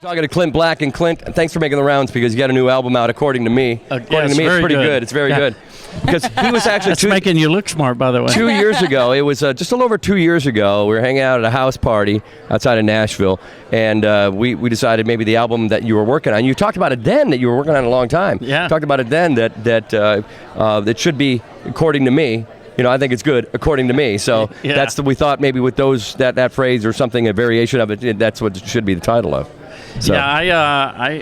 Talking to Clint Black, and Clint, thanks for making the rounds because you got a new album out. According to me, it's pretty good. It's very good because he was actually making you look smart, by the way. 2 years ago. It was just a little over 2 years ago. We were hanging out at a house party outside of Nashville, and we decided maybe the album that you were working on. You talked about it then that you were working on a long time. Yeah. Talked about it then that should be according to me. You know, I think it's good, according to me. So we thought maybe with that phrase or something, a variation of it, that's what it should be the title of. So. Yeah,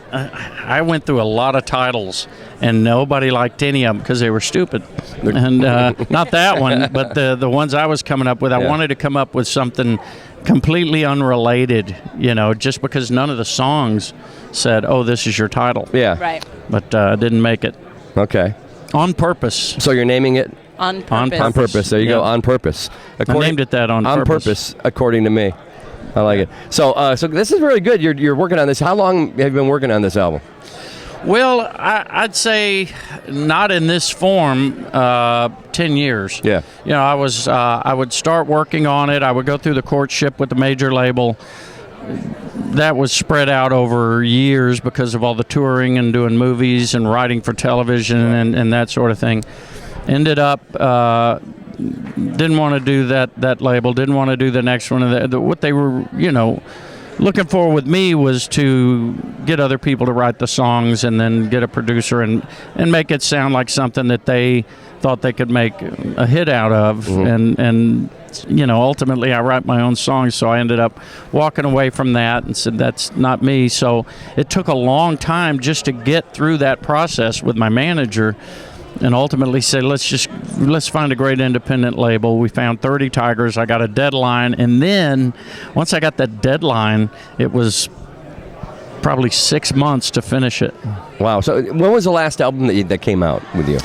I went through a lot of titles, and nobody liked any of them because they were stupid. And not that one, but the ones I was coming up with. I wanted to come up with something completely unrelated, you know, just because none of the songs said, "Oh, this is your title." Yeah. Right. But didn't make it. Okay. On purpose. So you're naming it? On purpose. On purpose. There you go. On purpose. I named it that on purpose. On purpose, according to me. I like it. So this is really good. You're working on this. How long have you been working on this album? Well, I'd say not in this form. 10 years. Yeah. You know, I would start working on it. I would go through the courtship with the major label. That was spread out over years because of all the touring and doing movies and writing for television and that sort of thing. Ended up. Didn't want to do that label, didn't want to do the next one. What they were, you know, looking for with me was to get other people to write the songs and then get a producer and make it sound like something that they thought they could make a hit out of. Mm-hmm. And you know, ultimately I write my own songs, so I ended up walking away from that and said that's not me. So it took a long time just to get through that process with my manager. And ultimately said, let's find a great independent label. We found 30 Tigers. I got a deadline. And then once I got that deadline, it was probably 6 months to finish it. Wow. So when was the last album that came out with you?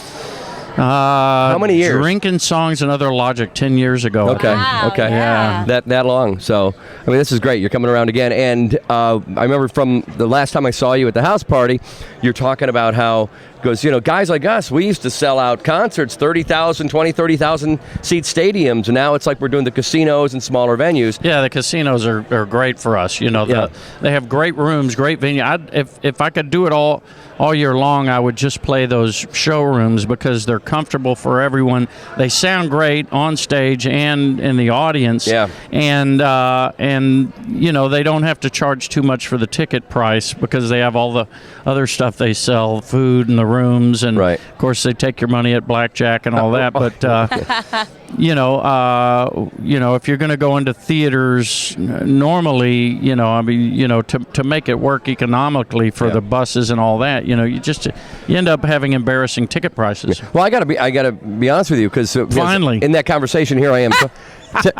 How many years? Drinking Songs and Other Logic 10 years ago. Okay. Wow, okay. yeah. That long. So, I mean, this is great. You're coming around again. And I remember from the last time I saw you at the house party, you're talking about how, because, you know, guys like us, we used to sell out concerts, 30,000 seat stadiums, and now it's like we're doing the casinos and smaller venues. Yeah, the casinos are great for us. You know, they have great rooms, great venue. If I could do it all year long, I would just play those showrooms because they're comfortable for everyone. They sound great on stage and in the audience. Yeah. And you know, they don't have to charge too much for the ticket price because they have all the other stuff they sell, food and the rooms, and of course they take your money at blackjack and all that. But you know, if you're going to go into theaters, normally, you know, I mean, you know, to make it work economically for the buses and all that, you know, you end up having embarrassing ticket prices. Yeah. Well, I gotta be honest with you because finally in that conversation here I am.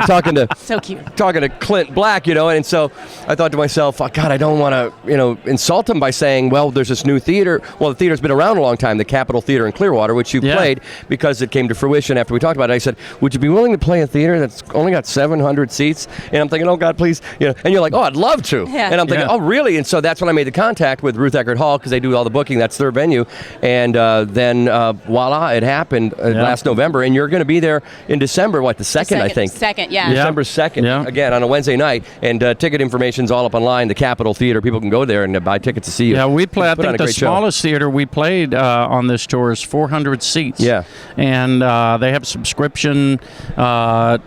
Talking to so cute. Talking to Clint Black, you know, and so I thought to myself, oh, God, I don't want to, you know, insult him by saying, well, there's this new theater. Well, the theater's been around a long time, the Capitol Theater in Clearwater, which you played because it came to fruition after we talked about it. I said, would you be willing to play a theater that's only got 700 seats? And I'm thinking, oh, God, please, you know. And you're like, oh, I'd love to. Yeah. And I'm thinking, oh, really? And so that's when I made the contact with Ruth Eckerd Hall because they do all the booking. That's their venue. And then voila, it happened last November. And you're going to be there in December, what, the 2nd, I think? Second, yeah. December 2nd, again, on a Wednesday night. And ticket information's all up online, the Capitol Theater. People can go there and buy tickets to see you. Yeah, we play. I think the smallest show. theater we played on this tour is 400 seats. Yeah. And they have subscription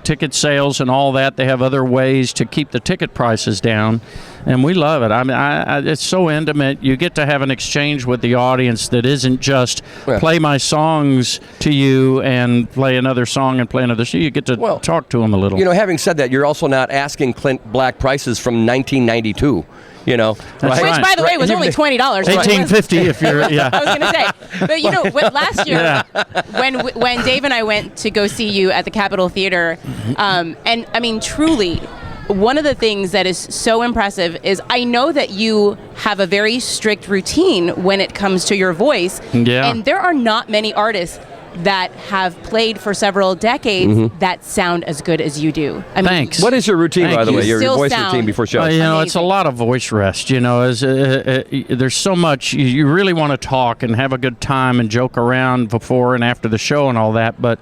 ticket sales and all that. They have other ways to keep the ticket prices down. And we love it. I mean, it's so intimate. You get to have an exchange with the audience that isn't just play my songs to you and play another song and play another song. You get to talk to them a little. You know, having said that, you're also not asking Clint Black prices from 1992. You know, which, by the way, was only $20. $18.50 if you're. Yeah. I was going to say, but you know, last year when Dave and I went to go see you at the Capitol Theater, and I mean, truly. One of the things that is so impressive is I know that you have a very strict routine when it comes to your voice. Yeah. And there are not many artists that have played for several decades that sound as good as you do. I mean, Thanks. What is your routine, by the way? Your Still voice sound routine before shows? You know, it's a lot of voice rest. You know, there's so much. You really want to talk and have a good time and joke around before and after the show and all that, but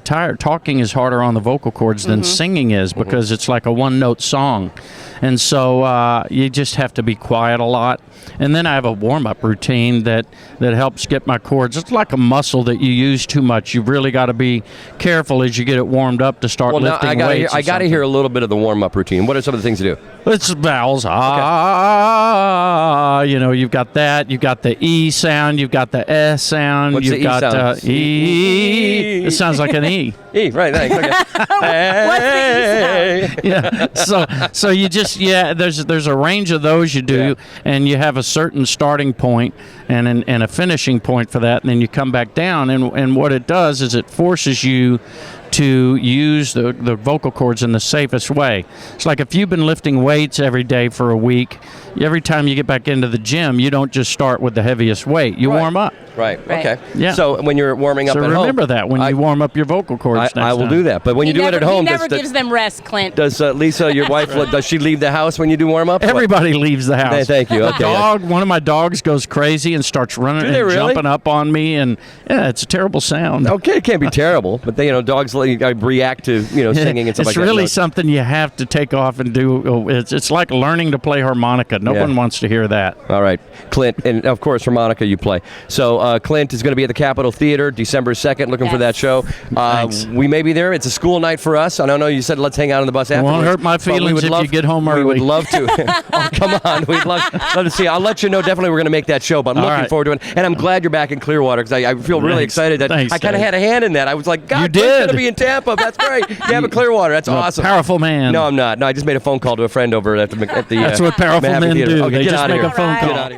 talking is harder on the vocal cords than singing is because it's like a one-note song. And so you just have to be quiet a lot. And then I have a warm-up routine that helps get my cords. It's like a muscle that you use too much. You've really got to be careful as you get it warmed up to start lifting weights. I got to hear a little bit of the warm-up routine. What are some of the things you do? It's vowels. You've got that. You've got the E sound. You've got the S sound. What's you've the E got sound? E. It sounds like an E. E, right, thanks. Okay. What's the E sound? Yeah. So you just there's a range of those you do, and you have a certain starting point and a finishing point for that, and then you come back down, and what it does is it forces you to use the vocal cords in the safest way. It's like if you've been lifting weights every day for a week, every time you get back into the gym, you don't just start with the heaviest weight. You warm up. Right. Okay. Yeah. So when you're warming up at home, remember that when you warm up your vocal cords next I will time. do that. But when you do it at home, he never gives them rest, Clint. does Lisa, your wife, does she leave the house when you do warm up? Everybody leaves the house. Thank you. Okay. One of my dogs goes crazy and starts running and jumping up on me, and it's a terrible sound. Okay, it can't be terrible, but they, dogs react to singing and stuff like that. It's really something you have to take off and do. It's like learning to play harmonica. No one wants to hear that. All right, Clint, and of course harmonica you play. So Clint is going to be at the Capitol Theater December 2nd. Looking for that show. We may be there. It's a school night for us. I don't know. You said let's hang out on the bus afterwards. Won't hurt my feelings if you get home early. We would love to. Oh, come on. We'd love to see. I'll let you know. Definitely, we're going to make that show. But I'm looking forward to it. And I'm glad you're back in Clearwater because I feel really excited that I kind of had a hand in that. I was like, God, you did. Clint's going to be in Tampa. That's great. You have a Clearwater. That's awesome. Powerful man. No, I'm not. No, I just made a phone call to a friend over at the That's what powerful men do. Okay, They get just out of make here. a phone call. Get out of here.